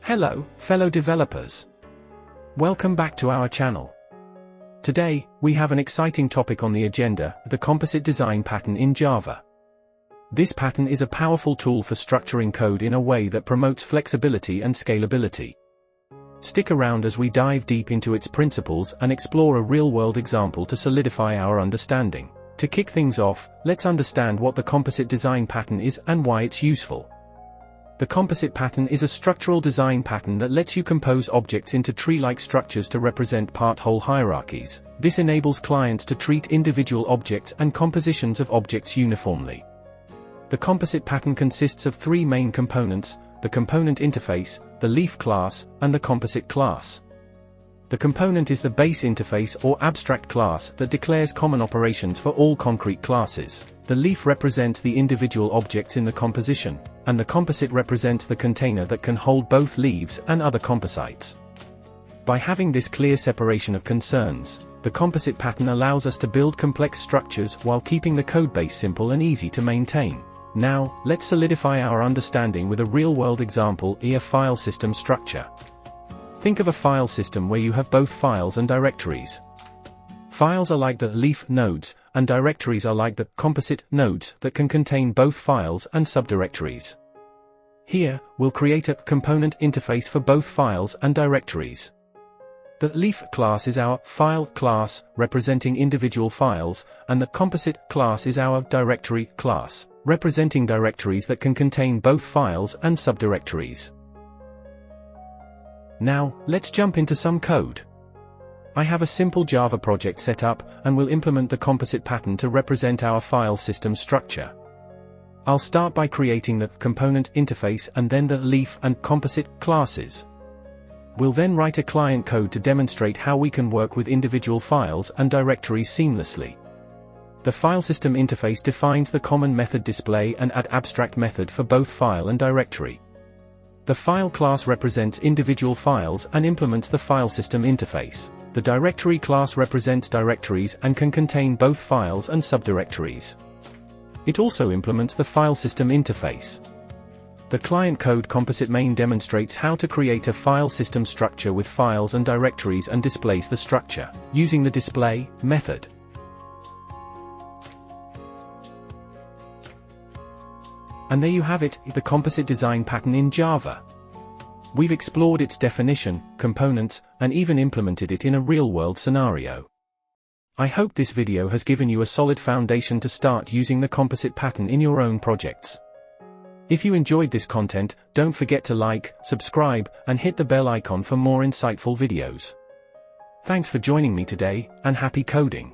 Hello, fellow developers. Welcome back to our channel. Today, we have an exciting topic on the agenda, the composite design pattern in Java. This pattern is a powerful tool for structuring code in a way that promotes flexibility and scalability. Stick around as we dive deep into its principles and explore a real-world example to solidify our understanding. To kick things off, let's understand what the composite design pattern is and why it's useful. The composite pattern is a structural design pattern that lets you compose objects into tree-like structures to represent part-whole hierarchies. This enables clients to treat individual objects and compositions of objects uniformly. The composite pattern consists of three main components: the component interface, the leaf class, and the composite class. The component is the base interface or abstract class that declares common operations for all concrete classes. The leaf represents the individual objects in the composition, and the composite represents the container that can hold both leaves and other composites. By having this clear separation of concerns, the composite pattern allows us to build complex structures while keeping the codebase simple and easy to maintain. Now, let's solidify our understanding with a real-world example: a file system structure. Think of a file system where you have both files and directories. Files are like the leaf nodes, and directories are like the composite nodes that can contain both files and subdirectories. Here, we'll create a component interface for both files and directories. The leaf class is our file class, representing individual files, and the composite class is our directory class, representing directories that can contain both files and subdirectories. Now, let's jump into some code. I have a simple Java project set up, and will implement the composite pattern to represent our file system structure. I'll start by creating the component interface and then the leaf and composite classes. We'll then write a client code to demonstrate how we can work with individual files and directories seamlessly. The file system interface defines the common method display and add abstract method for both file and directory. The file class represents individual files and implements the file system interface. The directory class represents directories and can contain both files and subdirectories. It also implements the file system interface. The client code composite main demonstrates how to create a file system structure with files and directories and displays the structure, using the display method. And there you have it, the composite design pattern in Java. We've explored its definition, components, and even implemented it in a real-world scenario. I hope this video has given you a solid foundation to start using the composite pattern in your own projects. If you enjoyed this content, don't forget to like, subscribe, and hit the bell icon for more insightful videos. Thanks for joining me today, and happy coding!